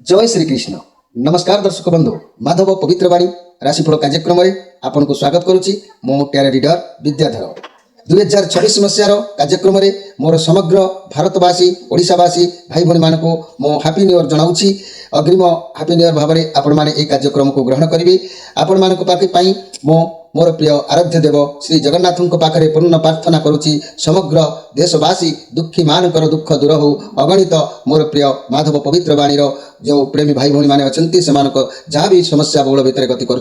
जय श्री कृष्ण। नमस्कार दर्शक बंधु, माधव पवित्र वाणी राशिफल कार्यक्रम में आपन को स्वागत करुच्ची। मो टैरो रीडर विद्याधर 2026 मसीहार कार्यक्रम में मोर समग्र भारतवासी ओडिशावासी भाई भौणी मान को मो हैप्पी न्यू ईयर जनाऊँगी। अग्रिम हैप्पी न्यू ईयर भाव में आपण मैंने यह कार्यक्रम को ग्रहण करेंगे। आपण मान पाखे मो मोर प्रिय आराध्य देव श्री जगन्नाथ पाखे पूर्ण प्रार्थना करुच्ची। समग्र देशवासी दुखी मानकर दुख दूर हो अगणित मोर प्रिय माधव पवित्र वाणीर जो प्रेमी भाई भौणी मैंने अच्छा से जहाँ भी समस्या बहुल भितर गति कर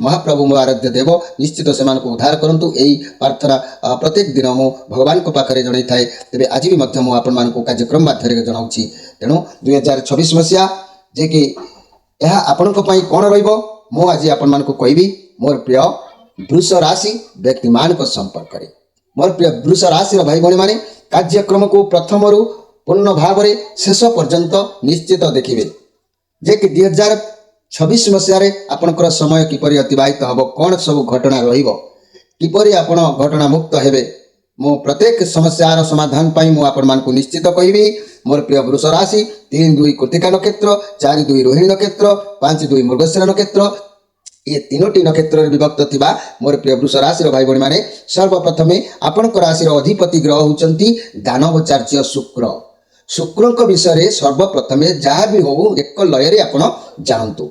महाप्रभु मो आराध्य देव निश्चित से उद्धार करंतु। यही प्रार्थना प्रत्येक दिन मु भगवान को पाखे जन थाए। तेज आज भी आपण कार्यक्रम माध्यम जनाऊँगी। तेणु 2026 मसीहा जे कि यह आपण कौन रु आज आपण कहबी मोर प्रिय वृष राशि व्यक्ति मान संपर्क करे। मोर प्रिय वृष राशि भाई भौणी मैंने कार्यक्रम को प्रथम रु पूर्ण भाव में शेष पर्यंत निश्चित देखिए जे कि 2026 मसीह आपणकर समय किपरि अतिबाहित हम, कौन सब घटना रहीपरि आपण घटना मुक्त हेबे। मो प्रत्येक समस्यार समाधान पाई मु आपण मानकु निश्चित कहबी। मोर प्रिय वृष राशि 3-2 कृत्तिका नक्षत्र, 4-2 रोहिणी नक्षत्र, 5-2 मृगशिरा नक्षत्र, ये तीनोटी नक्षत्र विभक्त थिबा मोर प्रिय वृष राशि भाई भौणी माने सर्वप्रथमे आपणक राशि अधिपति ग्रह होचंती दानवचार्य शुक्र। शुक्र विषय सर्वप्रथमे जहाँ भी हो एक लय आपण जानतु,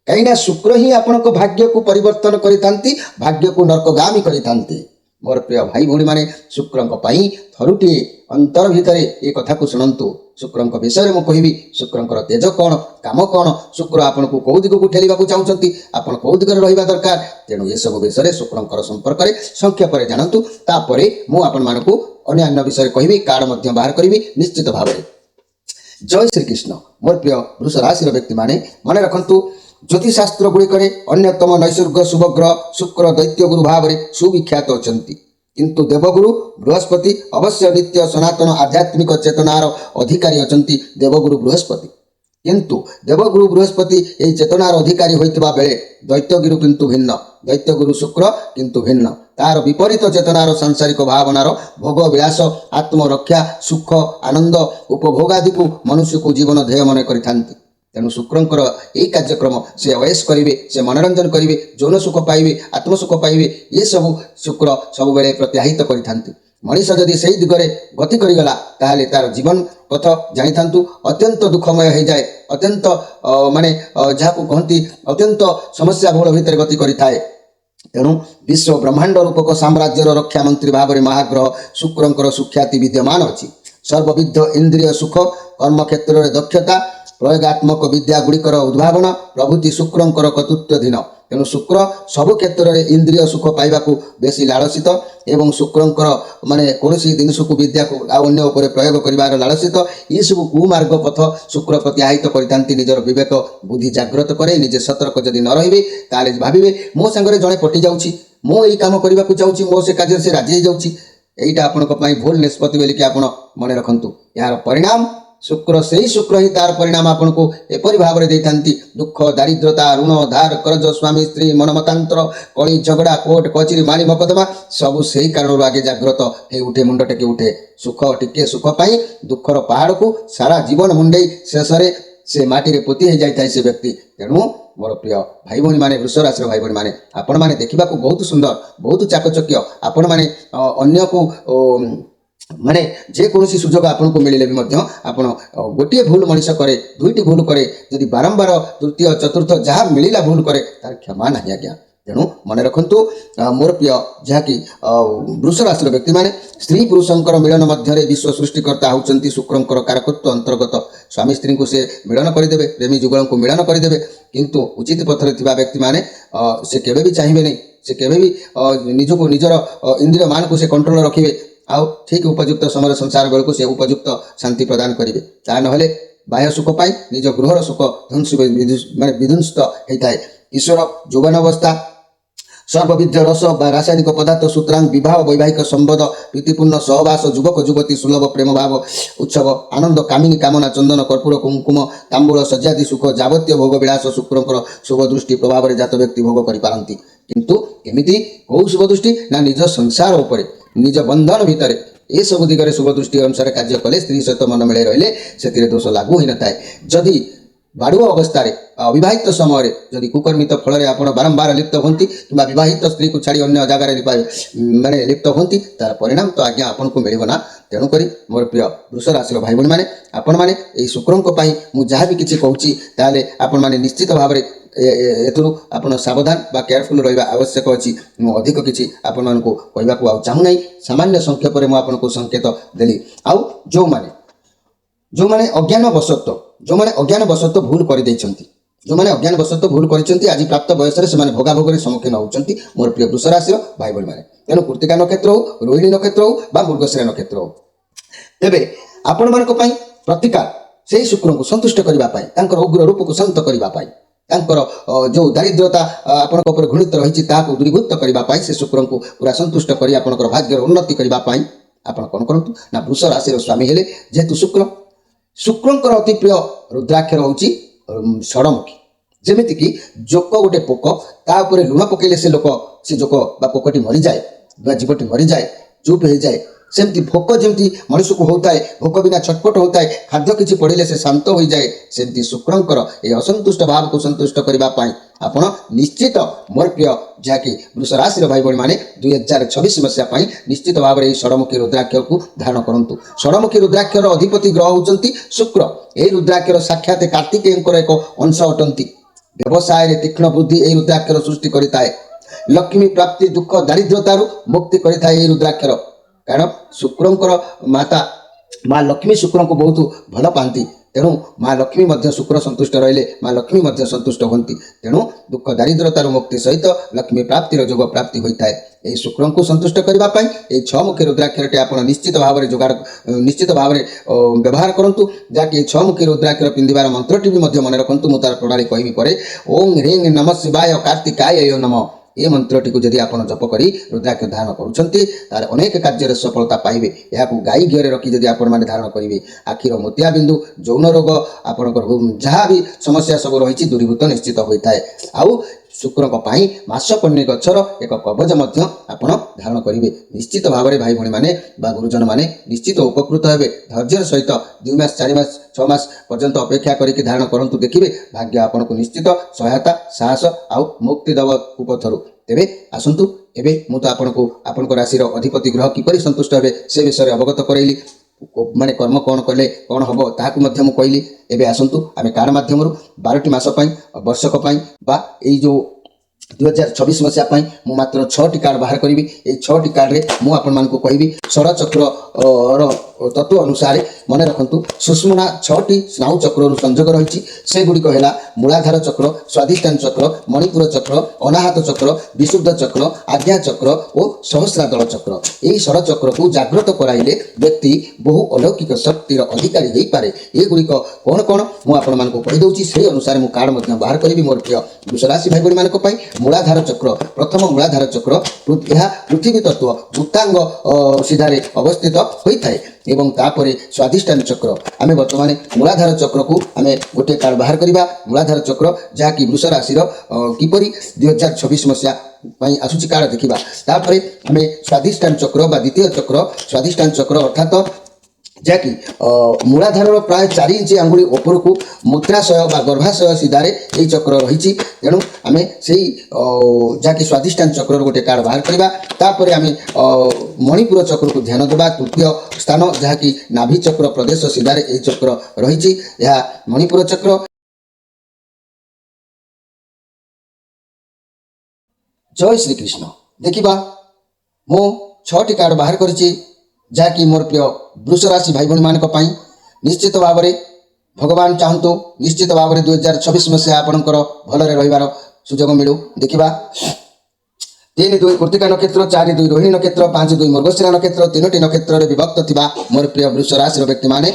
कहीं शुक्र ही आपण भाग्य को परिवर्तन करिथांती, भाग्य को नरकगामी करिथांती। मोर प्रिय भाई भौणी माने शुक्रंक पई थरुटी अंतर भितर ये कथा को शुणु। शुक्रंक विषय में कहबी शुक्रंकर तेज कौन, काम कौन, शुक्र आपन को कौ दिग को ठेलिबा चाहूँगी, आपन कौ दिगरे रहिबा दरकार। तेणु ये सब विषय शुक्रंकर संपर्क में संक्षेप में जानतु। तापरे मु आपण मानकु अन्य विषय कहबी, कार्ड मध्य बाहर करी निश्चित भाव में। जय श्री कृष्ण। मोर प्रिय वृष राशि व्यक्ति माने मन रखंतु ज्योतिषशास्त्र गुड़िक अन्यतम नैसर्ग शुभग्रह शुक्र दैत्य गुरु भाव में सुविख्यात अछंती। किंतु देवगुरु बृहस्पति अवश्य नित्य सनातन आध्यात्मिक चेतनार अधिकारी अछंती देवगुरु बृहस्पति। किंतु देवगुरु बृहस्पति यही चेतनार अधिकारी होइतबा बेले दैत्यगुरु किंतु भिन्न, दैत्यगुरु शुक्र किंतु भिन्न। तार विपरीत चेतनार सांसारिक भावनार भोग विलास आत्मरक्षा सुख आनंद उपभोगादि को मनुष्य को जीवन ध्येय मन करिथांती। तेणु शुक्रंकर यही कार्यक्रम से अवयस करेंगे, से मनोरंजन करेंगे, जौन सुख पाइबे, आत्मसुख पाइबे, ये सब शुक्र सब बेले प्रत्याहित करिथांती। मनीष जदि से दिगरे गति करिगला ताहले तार जीवन पथ जानी थांतु अत्यंत दुखमय हो जाए, अत्यंत माने जहाँ को कहती अत्यंत समस्या बहुल भितर गति करिथाए। तेणु विश्व ब्रह्मांड रूपक साम्राज्यर रक्षा मंत्री भाव में महाग्रह शुक्रंकर सुख्याति विद्यमान अच्छी। सर्वविध इंद्रिय सुख, कर्म क्षेत्र में दक्षता, प्रयोगात्मक विद्या गुड़िकर उद्भावन प्रभृति शुक्रंकर कर्तृत्वाधीन। तेणु शुक्र सबु क्षेत्र में इंद्रिय सुख पाइबा बेसी लालसित एवं शुक्रंकर माने कौन जिनस को विद्या को अन्य उपर प्रयोग कर लालसित। ये सब कुमार्ग पथ शुक्र प्रत्याहित करते निजर विवेक बुद्धि जाग्रत करे। निजे सतर्क जदि न रहिबे ताले भाविबे मो संगे जड़े पटि जाउछि, मो एई काम करबा को चाहूछि, मो से कार्य से राजी जाउछि। एईटा आपनक पई भूल निष्पत्ति बोली कि आपण मन रखंतु। यार परिणाम शुक्र से ही शुक्र ही तार परिणाम आपन को एपरि भाव में देथांती। दुख दारिद्रता ऋण धार कर्ज स्वामी स्त्री मनमतांतर कली झगड़ा कोर्ट कचेरी माली मकदमा सब से ही कारण आगे जाग्रत हे उठे, मुंड टेके उठे। सुख टिके सुख पाई दुखर पहाड़ को सारा जीवन मुंडे शेष से माटी पोती हो जाए से व्यक्ति। तेणु मोर प्रिय भाई भौणी माने वृष राशि भाई भौणी माने आपण माने देखा बहुत सुंदर बहुत चाकचक्य। आपण माने अन्य को माने जेकोसी सुजोग आपन को मिले भी आपण गोटे भूल मनीष करे, दुईटी भूल करे, जदि बारंबार तृतीय चतुर्थ जहाँ मिलला भूल करे तार क्षमा नहीं आज्ञा। तेणु मन रखंतु मोर प्रिय जहाँकि वृष राशि व्यक्ति माने स्त्री पुरुषंकर मिलन मध्य विश्व सृष्टिकर्ता होचंती शुक्रंकर कारकत्व अंतर्गत। स्वामी स्त्री को से मिलन करदेवे, प्रेमी जुगल को मिलन करदेवे। किंतु उचित पथरे थिबा व्यक्ति माने से केबे भी चाहिए नहीं, से केबे भी निजको निजर इंद्रिय मान को से कंट्रोल रखिबे। आउ ठीक उपयुक्त समय संसार बेलू से उपयुक्त शांति प्रदान करेंगे। ता नहले बाह्य सुख पाई निज गृहर सुख ध्वंस माने विध्वंसित होता है। ईश्वर यौवन अवस्था सर्वविध रस रासायनिक पदार्थ सूत्रांग विवाह वैवाहिक संबंध प्रीतिपूर्ण सहवास युवक युवती सुलभ प्रेम भाव उत्सव आनंद कामिनी कामना चंदन कर्पूर कुंकुम तांबूल सज्जादि सुख जावतीय भोग विलास शुक्रंकर शुभ दृष्टि प्रभाव में जात व्यक्ति भोग करिपारंती। किंतु केमिति कौ शुभ दृष्टि ना निज संसार उपरे निज बंधन भितर ये सब दिगरे शुभ दृष्टि अनुसार कार्य कले स्त्री सहित मन मिले रहिले से दोष लागू हो न था। जदि ବାଡ଼ୁଅ ଅବସ୍ଥାରେ ଅବିବାହିତ ସମୟରେ ଯଦି କୁକର୍ମିତ ଫଳରେ ଆପଣ ବାରମ୍ବାର ଲିପ୍ତ ହୁଅନ୍ତି କିମ୍ବା ବିବାହିତ ସ୍ତ୍ରୀକୁ ଛାଡ଼ି ଅନ୍ୟ ଜାଗାରେ ମାନେ ଲିପ୍ତ ହୁଅନ୍ତି ତାର ପରିଣାମ ତ ଆଜ୍ଞା ଆପଣଙ୍କୁ ମିଳିବ ନା। ତେଣୁକରି ମୋର ପ୍ରିୟ ବୃଷ ରାଶିର ଭାଇ ଭଉଣୀମାନେ ଆପଣମାନେ ଏହି ଶୁକ୍ରଙ୍କ ପାଇଁ ମୁଁ ଯାହା ବି କିଛି କହୁଛି ତାହେଲେ ଆପଣମାନେ ନିଶ୍ଚିତ ଭାବରେ ଏଥିରୁ ଆପଣ ସାବଧାନ ବା କେୟାରଫୁଲ୍ ରହିବା ଆବଶ୍ୟକ ଅଛି। ମୁଁ ଅଧିକ କିଛି ଆପଣମାନଙ୍କୁ କହିବାକୁ ଆଉ ଚାହୁଁନାହିଁ। ସାମାନ୍ୟ ସଂକ୍ଷେପରେ ମୁଁ ଆପଣଙ୍କୁ ସଂକେତ ଦେଲି। ଆଉ ଯେଉଁମାନେ ଅଜ୍ଞାନ ବଶତଃ ଭୁଲ କରିଦେଇଛନ୍ତି, ଯେଉଁମାନେ ଅଜ୍ଞାନ ବଶତଃ ଭୁଲ କରିଛନ୍ତି ଆଜି ପ୍ରାପ୍ତ ବୟସରେ ସେମାନେ ଭୋଗାଭୋଗରେ ସମ୍ମୁଖୀନ ହେଉଛନ୍ତି ମୋର ପ୍ରିୟ ବୃଷ ରାଶିର ଭାଇ ଭଉଣୀମାନେ। ତେଣୁ କୃତ୍ତିକା ନକ୍ଷତ୍ର ହେଉ, ରୋହିଣୀ ନକ୍ଷତ୍ର ହେଉ ବା ମୃଗଶିରା ନକ୍ଷତ୍ର ହେଉ, ତେବେ ଆପଣମାନଙ୍କ ପାଇଁ ପ୍ରତିକାର ସେହି ଶୁକ୍ରଙ୍କୁ ସନ୍ତୁଷ୍ଟ କରିବା ପାଇଁ, ତାଙ୍କର ଉଗ୍ର ରୂପକୁ ଶାନ୍ତ କରିବା ପାଇଁ, ତାଙ୍କର ଯେଉଁ ଦାରିଦ୍ରତା ଆପଣଙ୍କ ଉପରେ ଘୃଣିତ ରହିଛି ତାହାକୁ ଦୂରୀଭୂତ କରିବା ପାଇଁ, ସେ ଶୁକ୍ରଙ୍କୁ ପୁରା ସନ୍ତୁଷ୍ଟ କରି ଆପଣଙ୍କର ଭାଗ୍ୟର ଉନ୍ନତି କରିବା ପାଇଁ ଆପଣ କ'ଣ କରନ୍ତୁ ନା ବୃଷ ରାଶିର ସ୍ୱାମୀ ହେଲେ ଯେହେତୁ ଶୁକ୍ରଙ୍କର ଅତି ପ୍ରିୟ ରୁଦ୍ରାକ୍ଷର ହେଉଛି ଷଡ଼ମୁଖୀ। ଯେମିତିକି ଜୋକ ଗୋଟେ ପୋକ, ତା ଉପରେ ଲୁଣ ପକାଇଲେ ସେ ଜୋକ ବା ପୋକଟି ମରିଯାଏ ବା ଜୀବଟି ମରିଯାଏ, ଚୁପ୍ ହେଇଯାଏ। ସେମିତି ଭୋକ ଯେମିତି ମଣିଷକୁ ହେଉଥାଏ, ଭୋକ ବିନା ଛଟପଟ ହେଉଥାଏ, ଖାଦ୍ୟ କିଛି ପଡ଼ିଲେ ସେ ଶାନ୍ତ ହୋଇଯାଏ, ସେମିତି ଶୁକ୍ରଙ୍କର ଏହି ଅସନ୍ତୁଷ୍ଟ ଭାବକୁ ସନ୍ତୁଷ୍ଟ କରିବା ପାଇଁ ଆପଣ ନିଶ୍ଚିତ ମୋର ପ୍ରିୟ ଯାହାକି ବୃଷ ରାଶିର ଭାଇ ଭଉଣୀମାନେ 2026 ମସିହା ପାଇଁ ନିଶ୍ଚିତ ଭାବରେ ଏହି ଷଡ଼ମୁଖୀ ରୁଦ୍ରାକ୍ଷକୁ ଧାରଣ କରନ୍ତୁ। ଷଡ଼ମୁଖୀ ରୁଦ୍ରାକ୍ଷର ଅଧିପତି ଗ୍ରହ ହେଉଛନ୍ତି ଶୁକ୍ର। ଏହି ରୁଦ୍ରାକ୍ଷର ସାକ୍ଷାତ କାର୍ତ୍ତିକେୟଙ୍କର ଏକ ଅଂଶ ଅଟନ୍ତି। ବ୍ୟବସାୟରେ ତୀକ୍ଷ୍ଣ ବୃଦ୍ଧି ଏହି ରୁଦ୍ରାକ୍ଷର ସୃଷ୍ଟି କରିଥାଏ। ଲକ୍ଷ୍ମୀ ପ୍ରାପ୍ତି, ଦୁଃଖ ଦାରିଦ୍ରତାରୁ ମୁକ୍ତି କରିଥାଏ ଏହି ରୁଦ୍ରାକ୍ଷର। କାରଣ ଶୁକ୍ରଙ୍କର ମାତା ମା ଲକ୍ଷ୍ମୀ ଶୁକ୍ରଙ୍କୁ ବହୁତ ଭଲ ପାଆନ୍ତି। ତେଣୁ ମା ଲକ୍ଷ୍ମୀ ମଧ୍ୟ ଶୁକ୍ର ସନ୍ତୁଷ୍ଟ ରହିଲେ ମା ଲକ୍ଷ୍ମୀ ମଧ୍ୟ ସନ୍ତୁଷ୍ଟ ହୁଅନ୍ତି। ତେଣୁ ଦୁଃଖ ଦାରିଦ୍ରତାରୁ ମୁକ୍ତି ସହିତ ଲକ୍ଷ୍ମୀ ପ୍ରାପ୍ତିର ଯୋଗ ପ୍ରାପ୍ତି ହୋଇଥାଏ। ଏହି ଶୁକ୍ରଙ୍କୁ ସନ୍ତୁଷ୍ଟ କରିବା ପାଇଁ ଏହି 6 ମୁଖୀ ରୁଦ୍ରାକ୍ଷରଟି ଆପଣ ନିଶ୍ଚିତ ଭାବରେ ବ୍ୟବହାର କରନ୍ତୁ। ଯାହାକି ଏହି 6 ମୁଖୀ ରୁଦ୍ରାକ୍ଷର ପିନ୍ଧିବାର ମନ୍ତ୍ରଟି ବି ମଧ୍ୟ ମନେ ରଖନ୍ତୁ। ମୁଁ ତାର ପ୍ରଣାଳୀ କହିବି ପରେ। ଓಂ ହ୍ରିଂ ନମଃ ଶିବାୟ କାର୍ତ୍ତିକାୟ ନମଃ। ଏ ମନ୍ତ୍ରଟିକୁ ଯଦି ଆପଣ ଜପ କରି ରୁଦ୍ରାକ୍ଷ ଧାରଣ କରୁଛନ୍ତି ତାହେଲେ ଅନେକ କାର୍ଯ୍ୟରେ ସଫଳତା ପାଇବେ। ଏହାକୁ ଗାଈ ଘିଅରେ ରଖି ଯଦି ଆପଣମାନେ ଧାରଣ କରିବେ, ଆଖିର ମୋତିଆବିନ୍ଦୁ, ଯୌନ ରୋଗ, ଆପଣଙ୍କର ଯାହା ବି ସମସ୍ୟା ସବୁ ରହିଛି ଦୂରୀଭୂତ ନିଶ୍ଚିତ ହୋଇଥାଏ। ଆଉ ଶୁକ୍ରଙ୍କ ପାଇଁ ମାସକନ୍ୟା ଗଛର ଏକ କବଚ ମଧ୍ୟ ଆପଣ ଧାରଣ କରିବେ। ନିଶ୍ଚିତ ଭାବରେ ଭାଇ ଭଉଣୀମାନେ ବା ଗୁରୁଜନମାନେ ନିଶ୍ଚିତ ଉପକୃତ ହେବେ। ଧୈର୍ଯ୍ୟର ସହିତ 2 ମାସ 4 ମାସ 6 ମାସ ପର୍ଯ୍ୟନ୍ତ ଅପେକ୍ଷା କରିକି ଧାରଣ କରନ୍ତୁ, ଦେଖିବେ ଭାଗ୍ୟ ଆପଣଙ୍କୁ ନିଶ୍ଚିତ ସହାୟତା, ସାହସ ଆଉ ମୁକ୍ତି ଦେବ କୁପଥରୁ। ତେବେ ଆସନ୍ତୁ, ଏବେ ମୁଁ ତ ଆପଣଙ୍କୁ ଆପଣଙ୍କ ରାଶିର ଅଧିପତି ଗ୍ରହ କିପରି ସନ୍ତୁଷ୍ଟ ହେବେ ସେ ବିଷୟରେ ଅବଗତ କରାଇଲି। ମାନେ କର୍ମ କ'ଣ କଲେ କ'ଣ ହେବ ତାହାକୁ ମଧ୍ୟ ମୁଁ କହିଲି। ଏବେ ଆସନ୍ତୁ ଆମେ କାର୍ଡ଼ ମାଧ୍ୟମରୁ 12ଟି ମାସ ପାଇଁ, ବର୍ଷକ ପାଇଁ ବା ଏଇ ଯେଉଁ 2026 ମସିହା ପାଇଁ ମୁଁ ମାତ୍ର 6ଟି କାର୍ଡ଼ ବାହାର କରିବି। ଏହି 6ଟି କାର୍ଡ଼ରେ ମୁଁ ଆପଣମାନଙ୍କୁ କହିବି ଷଡ଼ଚକ୍ରର ତତ୍ତ୍ୱ ଅନୁସାରେ। ମନେ ରଖନ୍ତୁ, ସୁଷୁମ୍ନା 6ଟି ସ୍ନାୟୁ ଚକ୍ରରୁ ସଂଯୋଗ ରହିଛି। ସେଗୁଡ଼ିକ ହେଲା ମୂଳାଧାର ଚକ୍ର, ସ୍ୱାଧିଷ୍ଠାନ ଚକ୍ର, ମଣିପୁର ଚକ୍ର, ଅନାହତ ଚକ୍ର, ବିଶୁଦ୍ଧ ଚକ୍ର, ଆଜ୍ଞା ଚକ୍ର ଓ ସହସ୍ରାଦଳ ଚକ୍ର। ଏହି ଷଡ଼ଚକ୍ରକୁ ଜାଗ୍ରତ କରାଇଲେ ବ୍ୟକ୍ତି ବହୁ ଅଲୌକିକ ଶକ୍ତିର ଅଧିକାରୀ ହୋଇପାରେ। ଏଗୁଡ଼ିକ କ'ଣ କ'ଣ ମୁଁ ଆପଣମାନଙ୍କୁ କହିଦେଉଛି, ସେହି ଅନୁସାରେ ମୁଁ କାର୍ଡ଼ ମଧ୍ୟ ବାହାର କରିବି ମୋର ପ୍ରିୟ ବୃଷ ରାଶି ଭାଇ ଭଉଣୀମାନଙ୍କ ପାଇଁ। ମୂଳାଧାର ଚକ୍ର, ପ୍ରଥମ ମୂଳାଧାର ଚକ୍ର, ଏହା ପୃଥିବୀ ତତ୍ତ୍ୱ ବୃତ୍ତାଙ୍ଗ ସିଧାରେ ଅବସ୍ଥିତ ହୋଇଥାଏ। ଏବଂ ତାପରେ ସ୍ୱାଧିଷ୍ଠାନ ଚକ୍ର। ଆମେ ବର୍ତ୍ତମାନ ମୂଳାଧାର ଚକ୍ରକୁ ଆମେ ଗୋଟିଏ କାର୍ଡ଼ ବାହାର କରିବା। ମୂଳାଧାର ଚକ୍ର ଯାହାକି ବୃଷ ରାଶିର କିପରି 2026 ମସିହା ପାଇଁ ଆସୁଛି କାର୍ଡ଼ ଦେଖିବା। ତାପରେ ଆମେ ସ୍ୱାଧିଷ୍ଠାନ ଚକ୍ର ବା ଦ୍ୱିତୀୟ ଚକ୍ର, ସ୍ୱାଧିଷ୍ଠାନ ଚକ୍ର ଅର୍ଥାତ୍ ଯାହାକି ମୂଳାଧାରର ପ୍ରାୟ 4 ଇଞ୍ଚ ଆଙ୍ଗୁଳି ଉପରକୁ ମୂତ୍ରାଶୟ ବା ଗର୍ଭାଶୟ ସିଧାରେ ଏହି ଚକ୍ର ରହିଛି। ତେଣୁ ଆମେ ସେଇ ଯାହାକି ସ୍ୱାଧିଷ୍ଠାନ ଚକ୍ରର ଗୋଟେ କାର୍ଡ଼ ବାହାର କରିବା। ତାପରେ ଆମେ ମଣିପୁର ଚକ୍ରକୁ ଧ୍ୟାନ ଦେବା। ତୃତୀୟ ସ୍ଥାନ ଯାହାକି ନାଭି ଚକ୍ର ପ୍ରଦେଶ ସିଧାରେ ଏହି ଚକ୍ର ରହିଛି, ଏହା ମଣିପୁର ଚକ୍ର। ଜୟ ଶ୍ରୀକୃଷ୍ଣ। ଦେଖିବା, ମୁଁ 6ଟି କାର୍ଡ଼ ବାହାର କରିଛି ଯାହାକି ମୋର ପ୍ରିୟ ବୃଷ ରାଶି ଭାଇ ଭଉଣୀମାନଙ୍କ ପାଇଁ। ନିଶ୍ଚିତ ଭାବରେ ଭଗବାନ ଚାହୁଁନ୍ତୁ ନିଶ୍ଚିତ ଭାବରେ 2026 ମସିହା ଆପଣଙ୍କର ଭଲରେ ରହିବାର ସୁଯୋଗ ମିଳୁ। ଦେଖିବା, 3-2 କୃତ୍ତିକା ନକ୍ଷତ୍ର, 4-2 ରୋହିଣୀ ନକ୍ଷତ୍ର, 5-2 ମୃଗଶିରା ନକ୍ଷତ୍ର, 3ଟି ନକ୍ଷତ୍ରରେ ବିଭକ୍ତ ଥିବା ମୋର ପ୍ରିୟ ବୃଷ ରାଶିର ବ୍ୟକ୍ତିମାନେ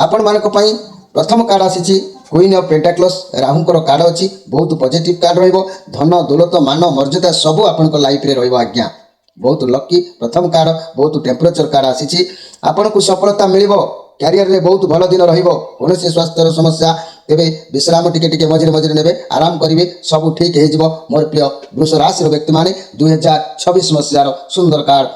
ଆପଣମାନଙ୍କ ପାଇଁ ପ୍ରଥମ କାର୍ଡ଼ ଆସିଛି କୁଇନ୍ ଅଫ୍ ପେଣ୍ଟାକ୍ଲସ୍। ରାହୁଙ୍କର କାର୍ଡ଼ ଅଛି, ବହୁତ ପଜିଟିଭ୍ କାର୍ଡ଼ ରହିବ। ଧନ, ଦୌଲତ, ମାନ, ମର୍ଯ୍ୟାଦା ସବୁ ଆପଣଙ୍କ ଲାଇଫରେ ରହିବ ଆଜ୍ଞା। ବହୁତ ଲକି ପ୍ରଥମ କାର୍ଡ଼, ବହୁତ ଟେମ୍ପରେଚର କାର୍ଡ଼ ଆସିଛି। ଆପଣଙ୍କୁ ସଫଳତା ମିଳିବ, କ୍ୟାରିୟରରେ ବହୁତ ଭଲ ଦିନ ରହିବ। କୌଣସି ସ୍ୱାସ୍ଥ୍ୟର ସମସ୍ୟା, ତେବେ ବିଶ୍ରାମ ଟିକେ ମଝିରେ ମଝିରେ ନେବେ, ଆରାମ କରିବେ, ସବୁ ଠିକ୍ ହେଇଯିବ ମୋର ପ୍ରିୟ ବୃଷ ରାଶିର ବ୍ୟକ୍ତିମାନେ। 2026 ମସିହାର ସୁନ୍ଦର କାର୍ଡ଼।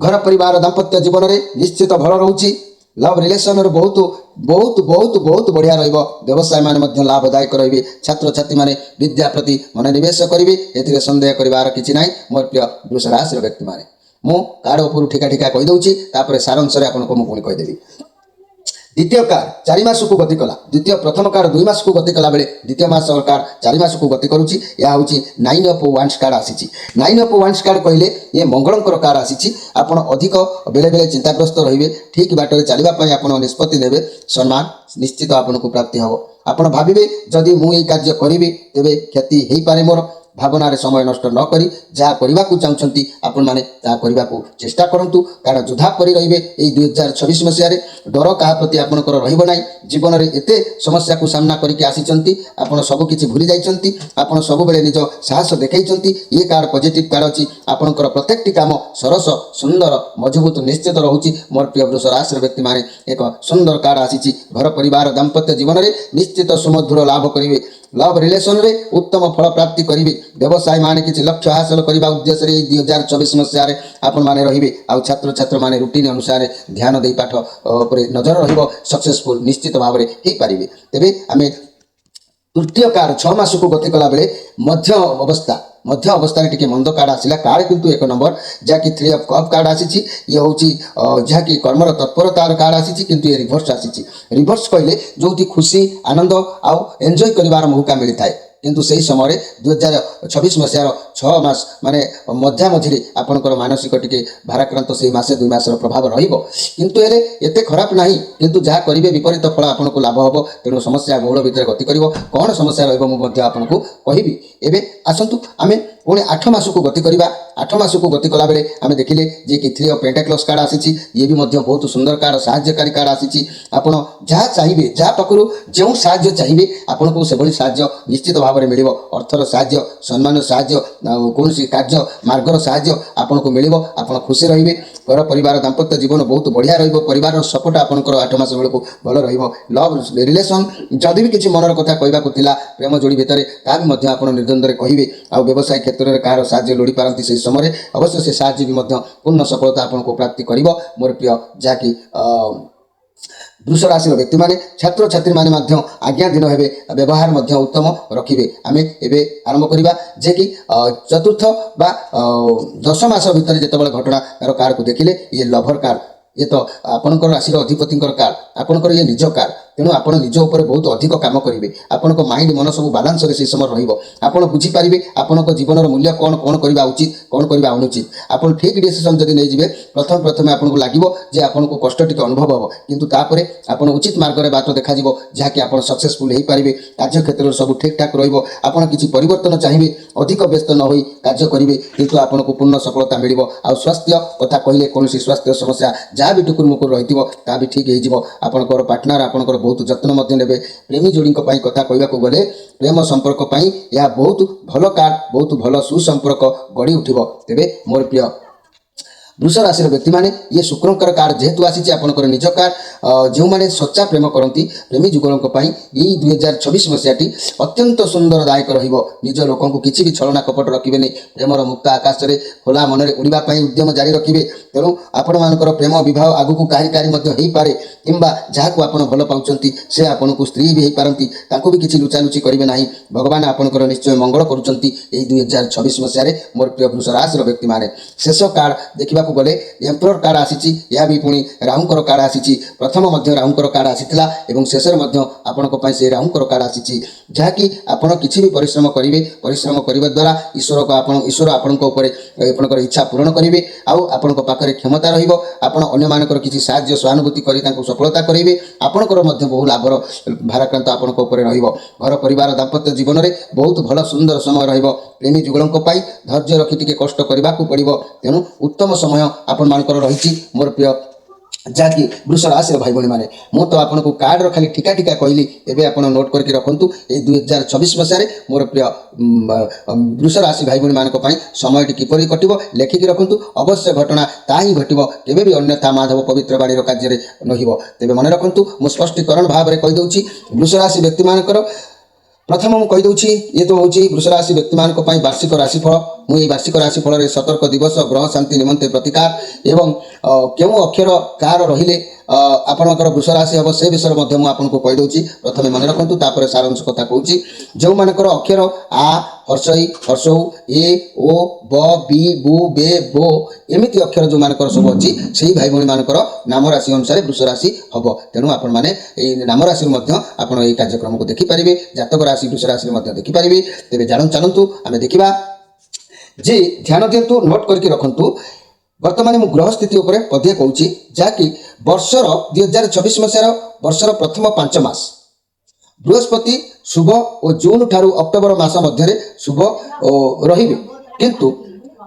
ଘର ପରିବାର ଦାମ୍ପତ୍ୟ ଜୀବନରେ ନିଶ୍ଚିତ ଭଲ ରହୁଛି। लव रिलेशन बहुत बहुत बहुत बहुत बढ़िया रहिबो। व्यवसाय माने मध्य लाभदायक रहिबे। छात्र छात्री माने विद्या प्रति मनोनिवेश करिवे, एथिरे संदेह करिवार किछि नाही। मोर प्रिय वृष राशि व्यक्ति माने मु कार्ड उपर ठिका ठिका कहि दउछि, तापर सारांश रे आपनको मु पुणी कहि देबी। द्वितीय कार्ड 4 मास को गति कला, द्वितीय प्रथम कार्ड 2 मास को गति कला बेले द्वितीय मास कार्ड 4 मास को गति करूची। या होची 9 ऑफ वांड्स कार्ड आसीची। 9 ऑफ वांड्स कार्ड कहले ये मंगलंकर कार्ड आसीची। आपण अधिक बेले बेले चिंताग्रस्त रहिबे, ठीक बाटरे चलिबा पई आपण निष्पत्ति नेबे, सम्मान निश्चित आपनको प्राप्ति हबो। आपण भाबिबे जदि मु एई कार्य करिबे तेबे क्षति हेई पारे मोर। भावनार समय नष्ट न करी जहाँ करने को चाहते आपण मैंने करने को चेष्टा करूँ, कारण जुधा कर रे 2026 मसीह डर क्या प्रति आपंकर रहा जीवन में एत समस्या को सामना करके आसी आपड़ सबकि भूली जाइए। आपड़ सब बेले निज साहस देखते। ये कार्ड पॉजिटिव कार्ड अच्छी आपंकर प्रत्येकटी काम सरस सुंदर मजबूत निश्चित रोचे। मोर प्रिय वृष राशि व्यक्ति मैंने एक सुंदर कार्ड आसी। घर परिवार दाम्पत्य जीवन में निश्चित सुमधुर लाभ करेंगे। लव रिलेशन रे उत्तम फल प्राप्ति करेंगे। व्यवसाय माने किसी लक्ष्य हासिल करने उद्देश्य 2024 मसीह आपण माने रहिबे। आ छात्र छात्र माने रूटीन अनुसार ध्यान दे पाठ पर नजर रहिबो, सक्सेसफुल निश्चित भाव में हो पारिबे। तेबे आमे तृतीय कार्ड 6 मास को गति कला बेले मध्य अवस्था टिके मंद कार्ड आसिला। कार्ड किंतु 1 नंबर जहाँकि 3 ऑफ कप कार्ड आसी। ये हूँ जहाँकि कर्मर तत्परतार कार्ड आसी, किंतु ये रिभर्स आसी। रिभर्स कहले जो खुशी आनंद आउ एंजॉय करिवार मौका मिलता है, किंतु सही समय 2026 मसीहार 6 मास माने मध्या मझिरे आपनकर मानसिक टिके भाराक्रांत से मासे 2 मासर प्रभाव रहिबो, किंतु एले एते खराब नाही। किंतु जहाँ करिवे विपरीत फल आपनको लाभ हबो। तेणु समस्या बहुल भितर गति करिवो। कौन समस्या रहिबो मु मध्य आपनको कहिबी। एबे आसंतु आमे पुणी 8 मास को गति करिबा। 8 मास को गति कला बेले आमे देखिले जे कि 3 ऑफ पेंटाक्लस कार्ड आसी। ये भी मध्य बहुत सुंदर कार्ड सहायकारी कार्ड आसी। आपण जहाँ चाहिए जहाँ पाखु जो साहाय्य चाहिए आपको से भली साहाय्य निश्चित भाव में मिलिबो। अर्थर साहाय्य, सम्मान साहाय्य, कौन कार्य मार्गर साहाय्य आपको मिलिबो। आपण खुशी रहिबे। घर परिवार दाम्पत्य जीवन बहुत बढ़िया रहिबो। परिवार सपोर्ट आपनकर 8 मास बेलू भल रहिबो। लव रिलेशन जदि भी किसी मनर कथा कहबाकू थिला प्रेम जोड़ी भितर ता भी मध्य आपण निर्द्वंद्व कहिबे। आ व्यवसाय क्षेत्र में कहार साहाय्य लोड़ी पारती से समय अवश्य से साहाय्य भी मध्य पूर्ण सफलता आपको प्राप्ति करिबो। मोर प्रिय जहाँकि वृष राशि व्यक्ति माने छात्र छात्री माने मध्य आज्ञा दिन हेबे, व्यवहार मध्य उत्तम रखिबे। आमे एबे आरंभ करिबा जे कि चतुर्थ बा 10 मास भितर जेतेबेले घटना कार्ड को देखिले ये लभर कार्ड, ये तो आपणकर राशि अधिपति कार्ड, आपणकर ये निज कार्ड। तेणु आप निज उपर बहुत अधिक काम करेंगे। आपण माइंड मन सब बालांस से समय रहा बुझीपारे आपण जीवन मूल्य कौन कौन करवा उचित कौन करवा अनुचित। आप ठीक डिसीजन जब नहीं जाए प्रथम प्रथम आपको लगे आपको कष्ट टी अनुभव हम, किंतु तापर आप उचित मार्ग में बात देखा जहाँकि आप सक्सेसफुल हो पारे। कार्य क्षेत्र में सब ठीक ठाक रहा। किसी परिवर्तन चाहिए अधिक व्यस्त न हो कार्य करेंगे, किंतु आपको पूर्ण सफलता मिल। आ स्वास्थ्य कथा कहले कौन स्वास्थ्य समस्या जहाँ भी टुकुर मुकुर रही भी ठीक हो। आपंकर पार्टनर आपंकर बहुत जत्न मध्य नेबे। प्रेमी जोड़ी कथा कहवाक गले प्रेम संपर्क पाई यह बहुत भल कार्ड, बहुत भल सुसंपर्क गढ़ी उठिबो। तेबे मोर प्रिय वृष राशि व्यक्ति माने ये शुक्रंकर कार्ड जेहेतु आसी आपंकर निज कार्ड जो मैंने सच्चा प्रेम करती प्रेमी जुगलों यही 2026 मसीहाटी अत्यंत सुंदरदायक रहिबो। निज लोकों को किसी भी छलना कपट रखिबे नहीं। प्रेमर मुक्त आकाश में खोला मन में उड़ापा उद्यम जारी रखिए। तेणु आपण मानकर प्रेम विवाह आगू कहीं कहीं पारे, किंबा जहाँ को आप भल पाँच से आपन को स्त्री भी हो पारती भी किसी लुचालुची करेंगे ना। भगवान आपंकर निश्चय मंगल करुँच 2026 मसीह मोर प्रिय वृष राशि व्यक्ति माने। शेष कार्ड देखा गले एम्परर कार्ड आसी, यह भी पुणी राहुंकर कार्ड आसी। प्रथम राहुंकर कार्ड आसीला और शेष आपण से राहुंकर कार्ड आसी, जहाँकि आप किसी भी परिश्रम करेंगे। परिश्रम करने द्वारा ईश्वर आपंकर इच्छा पूरण करेंगे। आपण पाखे क्षमता रही किसी साहाय्य सहानुभूति कर सफलता करेंगे। आपंकर बहु लाभर भाराक्रांत आपण घर परिवार दाम्पत्य जीवन में बहुत भल सुंदर समय रहिबो। प्रेमी जुगलों धैर्य रखी टिके कष्ट करने को पड़ो। तेणु उत्तम समय आपण मानकर रही। मोर प्रिय जहाँकि वृष राशि भाई भाई मैंने मुझे तो आपको कार्ड खाली ठिका ठिका कहली एवं आप नोट करके रखु। ये 2026 मसीह मोर प्रिय वृष राशि भाई भाई मानी समय किपर कटो लेखिकी रखु। अवश्य घटना ता ही घटो, केवे भी अन्यथा माधव पवित्र बाणी कार्य रहिबो। तेबे मन रखु। मु स्पष्टीकरण भाव में कहीदे वृष राशि व्यक्ति मानकर प्रथम मुझे कहीदे ये तो हूँ वृष राशि व्यक्ति वार्षिक राशिफल मुझे वार्षिक राशिफल सतर्क दिवस ग्रह शांति निमंते प्रतिकार एवं क्यों अक्षर कार रहिले आपणकर वृष राशि हम से विषय में आपको कहीदे प्रथम मन रखु तापर सारांश कथा कहूँ जो मानकर अक्षर आ हर्षई हर्षऊ ए ओ ब बी बु बे बो एमती अक्षर जो मानकर सब अच्छी से भाई भाई मानकर नाम राशि अनुसार वृष राशि हम तेणु आपण मैंने नाम राशि आप कार्यक्रम को देखिपारे जातक राशि वृष राशि देखिपारे तेज जान चलतु आम देखा जे ध्यान दिंतु नोट करके रखु वर्तमान मु ग्रह स्थिति उपर पदे कहूँ जहाँकि वर्षर 2024 मसीहार वर्षर प्रथम 5 मास बृहस्पति शुभ और जून ठारू अक्टोबर मास मध्य शुभ रही किंतु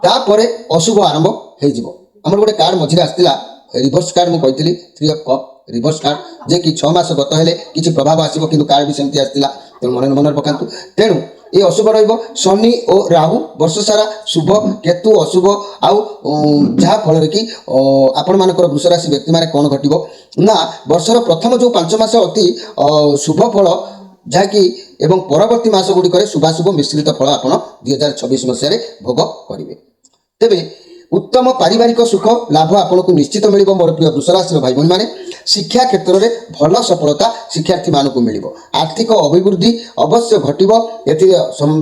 तापर अशुभ आरंभ हो आमर गोटे कार्ड मझे आसला रिवर्स कार्ड मुझे कही 3 ऑफ कप रिवर्स कार्ड जे कि 6 मास गत हेले किसी प्रभाव आसो कि कार्ड भी सेमती आसला तेणु मन मन पकातु तेणु ये अशुभ रनि और राहु वर्ष सारा शुभ केतु अशुभ आउ जहाँ फल कि आपण मानकर वृष राशि व्यक्ति मैंने कौन घटो ना वर्षर प्रथम जो 5 मास अति शुभ फल जहाँकि एवं परवर्ती मास गुड़िक शुभाशुभ मिश्रित फल आप 2026 मसीह भोग करेंगे तेरे उत्तम पारिवारिक सुख लाभ आपको निश्चित मिल मोर प्रिय वृष राशि भाई भाई मैंने शिक्षा क्षेत्र में भल सफलता शिक्षार्थी मानक मिल आर्थिक अभिवृद्धि अवश्य घटव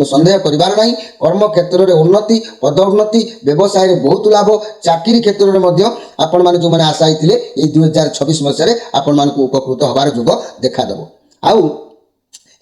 सन्देह करार ना कर्म क्षेत्र में उन्नति पदोन्नति व्यवसाय में बहुत लाभ चाकरी क्षेत्र में आपण मैंने जो मैंने आशायी थे 2026 मसीह आपण मानक उपकृत हबार जोग देखादेव आउ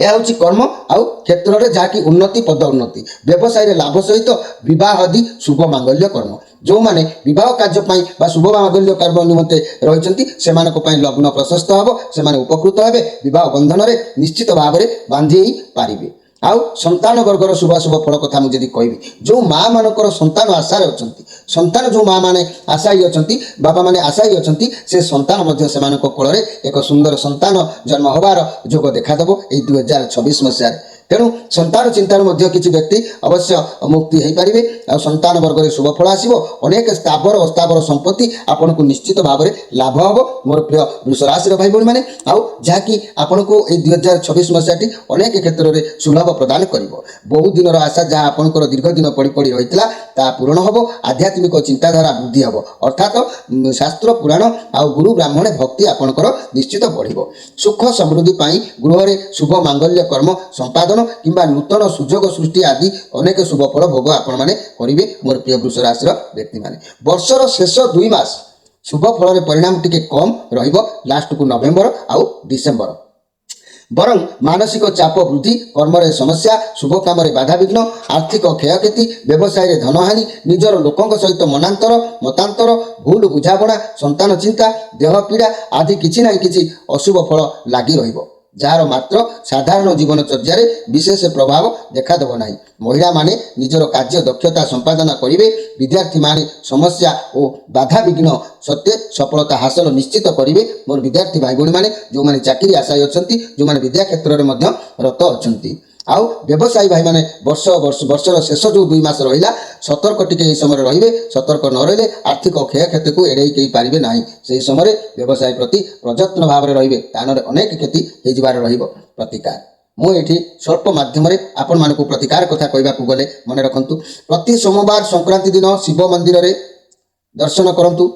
यह हूँ कर्म आउ क्षेत्र में जहाँकि उन्नति पदोन्नति व्यवसाय लाभ सहित विवाह आदि शुभ मांगल्य कर्म जो माने विवाह कार्य शुभ मांगल्य कर्म निमंते रही से लग्न प्रशस्त हम से उपकृत हे विवाह बंधन में निश्चित भाव में बांधि पारे आउ संतान वर्गर शुभाशुभ फल कथा मुझे कहि जो माँ मानकर संतान आशा अच्छा संतान जो माँ मैंने आशायी अच्छा बाबा मैंने आशायी अच्छा से संतान कोल एक सुंदर संतान जन्म हबार जोग देखादेव ये 2026 मसीह तेणु संतान चिंतार किसी व्यक्ति अवश्य मुक्ति हो पारे आ संतान वर्ग में शुभ फल आसो अनेक स्थावर अस्थावर संपत्ति आपन को निश्चित भाव में लाभ हम मोर प्रिय वृष राशि भाई भाई मैंने आउ जहाँकि आपन को 2026 मसीहाटी अनेक क्षेत्र में सुलभ प्रदान कर बहुत दिन आशा जहाँ आपंकर दीर्घ दिन पड़ी पड़ी रही पूरण हम आध्यात्मिक चिंताधारा वृद्धि हम अर्थात शास्त्र पुराण आ गुरु ब्राह्मण भक्ति आपंकर निश्चित बढ़ सुख समृद्धि गृह में शुभ मांगल्य कर्म संपादन किंबा नूतन सुजोग सृष्टि आदि अनेक शुभ फल भोग आपण मैंने करेंगे मोर प्रिय वृष राशि व्यक्ति मैंने वर्षर शेष 2 मास शुभ फल परिणाम टिके कम लास्ट को नवेम्बर आउ डिसेम्बर बरं मानसिक चाप वृद्धि कर्म समस्या शुभ काम बाधा विघ्न आर्थिक क्षयक्षति व्यवसाय में धनहानि निजर लोकों सहित मनांतर मतांतर भूल बुझाणा संतान चिंता देह पीड़ा आदि किछि ना किछि अशुभ फल लगी रहिबो जार मात्र साधारण जीवनचर्या विशेष प्रभाव देखादेव ना महिला माने निजर कार्य दक्षता संपादन करेंगे विद्यार्थी माने समस्या और बाधा विघ्न सत्य सफलता हासिल निश्चित करेंगे मोर विद्यार्थी भाई भाई मैंने जो मैंने चाकरी आशायी अच्छा जो मैंने विद्या क्षेत्र में रत अच्छा आउ व्यवसायी भाई मैंने वर्षर शेष जो 2 मास रहा सतर्क टिके समय रे सतर्क न रही आर्थिक क्षयक्षति को एड़े कई पारे ना से समय व्यवसाय प्रति प्रयत्न भाव में रे तान अनेक क्षति हो प्रतिकार मुझे स्वल्प मध्यम आपण मानक प्रतिकार कथा कहवाक गले मन रखु प्रति सोमवार संक्रांति दिन शिव मंदिर में दर्शन करंतु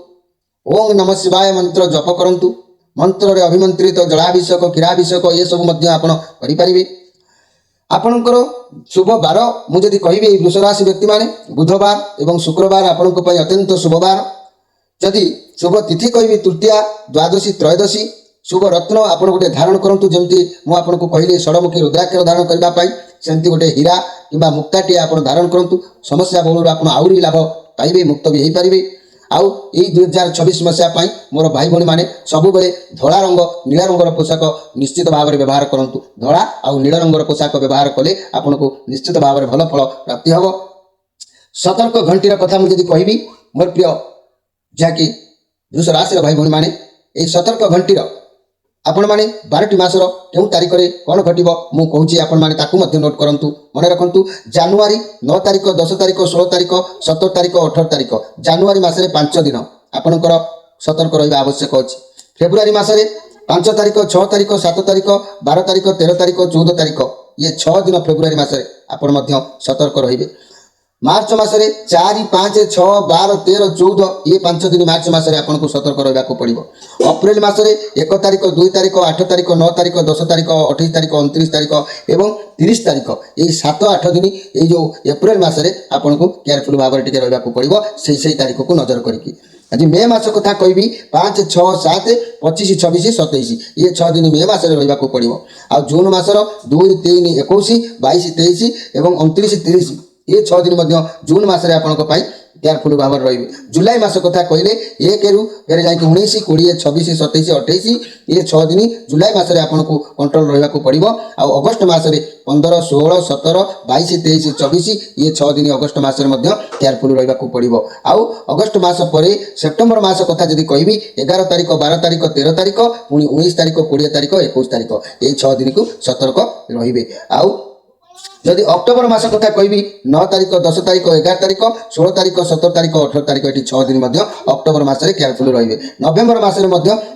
ओम नमः शिवाय मंत्र जप करंतु मंत्र अभिमंत्रित जलाभिषेक क्षीराभिषेक ये सब करें आपणकर शुभ बार मुझे कहि वृष राशि व्यक्ति माने बुधवार एवं शुक्रवार आपण अत्यंत शुभवार जदि शुभ तिथि कहि तृतीया द्वादशी त्रयोदशी शुभ रत्न आपण गोटे धारण करूँ जमी मुझे कहली षडमुखी रुद्राक्ष धारण करने सेमती गोटे हीरा कि मुक्ताटी आप धारण करूँ समस्या बहुल आप आहरी लाभ पाइबे मुक्त भी हो पारे आउ यही 2026 मसीहा मोर भाई भाई मैंने सबु बेले धला रंग नीला रंगर पोशाक निश्चित भाव में व्यवहार करूँ धला आउ नील रंगर पोशाक व्यवहार कले आपन को निश्चित भाव में भल फल प्राप्ति हम सतर्क घंटीर कथा मुझे कहि मोर प्रिय जहाँकि वृष राशि भाई भाई मैंने यही सतर्क घंटीर आपण मैंने 12टी मासर क्यों तारीख में कौन घटव मुझे आपण मैंने नोट करूँ मन रखु जानुरी 9 तारीख 10 तारीख 16 तारीख 17 तारीख 18 तारीख जानुरी मसरे 5 दिन आपणकर सतर्क रहा आवश्यक अच्छी फेब्रुआरी मसरे 5 तारीख 6 तारीख 7 तारीख 12 तारीख 13 तारीख 14 तारीख ये 6 दिन फेब्रुआरी मसरे आपण सतर्क रे मार्च मासरे 4 5 6 12 13 14 ये 5 दिन मार्च मासरे आपको सतर्क रहा पड़ो। अप्रैल मासरे 1 तारिख 2 तारिख 8 तारिख 9 तारिख 10 तारिख 28 तारिख 29 तारिख एवं 30 तारिख ये 7-8 दिन ये जो एप्रिल मासरे आपको केयरफुल भाव में टिके रहा पड़ो से तारीख को नजर करके। आज मे मास कथा कहि 5 6 7 25 26 27 ये 6 दिन मे मास रहा पड़ो। आ जून मासर 2 3 21 22 23 एवं 29 30 ये 6 दिन जून मासरे आपको केयरफुल भाव रही। जुलाई मास कथा कहले 1 रु फिर जाकि 19 20 26 27 28 ये 6 दिन जुलाई मासरे आपको कंट्रोल रहा पड़ो। आ अगस्त मासरे 15 16 17 22 23 24 ये 6 दिन अगस्त मासरे केयरफुल रहा पड़ो। आउ अगस्त मास पर सेप्टेम्बर मास कथा जदि कहि 11 तारिख 12 तारिख 13 तारिख पुणी 19 तारिख 20 तारिख 21 तारिख ये 6 दिन को सतर्क रहिबे। आउ जदि अक्टोबर मास कथा कहि 9 तारिख 10 तारिख 11 तारिख 16 तारिख 17 तारिख 18 तारिख ये 6 दिन अक्टोबर मासरे केयरफुल रहिबे। नवेम्बर मासरे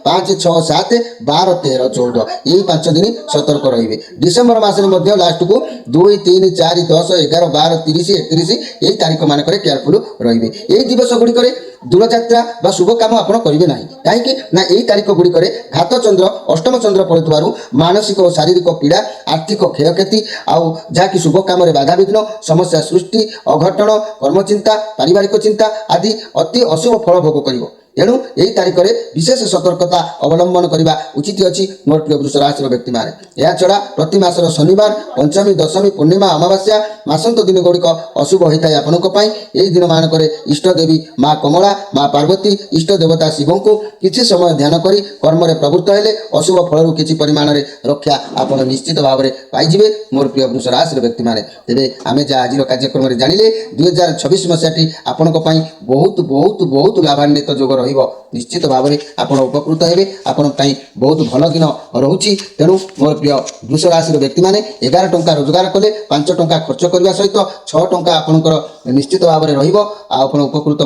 5 6 7 12 13 14 ये 5 दिन सतर्क रहिबे। डिसेम्बर मासरे लास्ट को 2 3 4 10 11 12 30 31 ये तारिख मानक केयरफुल रहिबे। ये दिवस गुड़िक दूरयात्रा बा शुभ काम आप करेंगे ना कहीं ना यही तारीख गुड़िक घात चंद्र अष्टम चंद्र पड़ुवर मानसिक और शारीरिक पीड़ा आर्थिक क्षयक्षति आउ जहाँकि शुभ काम बाधा विघ्न समस्या सृष्टि अघटन कर्मचिंता पारिवारिक चिंता आदि अति अशुभ फल भोग कर। तेणु यही तारीख में विशेष सतर्कता अवलंबन करने उचित अच्छी मोर प्रिय वृष राशि व्यक्ति मैंने। यह छड़ा प्रति मासर शनिवार पंचमी दशमी पूर्णिमा अमावास्या मासंत दिन गुड़िक अशुभ होता है आपंक यही दिन मानक इष्ट देवी माँ कमला माँ पार्वती इष्ट देवता शिव को किसी समय ध्यान कर कर्म प्रवृत्त हेले अशुभ फल किसी परिमाण में रक्षा आप निश्चित भाव में पाइबे मोर प्रिय वृष राशि व्यक्ति मैंने। तेरे आम जहाँ आज कार्यक्रम में जानिले 2026 मसीहाटी आपण बहुत बहुत बहुत लाभान्वित जोग निश्चित भाव में आप उपकृत हे आपण बहुत भल दिन रोचे। तेणु मोर प्रिय वृष राशि व्यक्ति मैंने 11 टंका रोजगार कले 5 टंका खर्च करने सहित 6 टंका आपंकर निश्चित भाव में आप उपकृत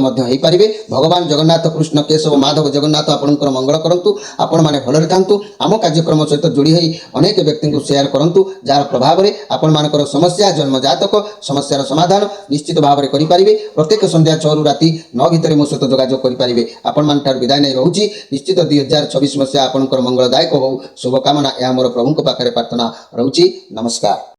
पारे। भगवान जगन्नाथ कृष्ण केशव माधव जगन्नाथ आपंकर मंगल करूँ आपण मैंने भलि था आम कार्यक्रम सहित जोड़ी अनेक व्यक्ति को शेयर करूँ जार प्रभाव में आपण मानकर समस्या जन्म जातक समस्यार समाधान निश्चित भाव में करेंगे। प्रत्येक संध्या 6 रु राति 9 भितर मो सहित जोगाजोग करेंगे। आपण मान विदाय नहीं रोची निश्चित 2026 मसीहा आपंकर मंगलदायक हो शुभकामना यह मोर प्रभु पाखे प्रार्थना रोची। नमस्कार।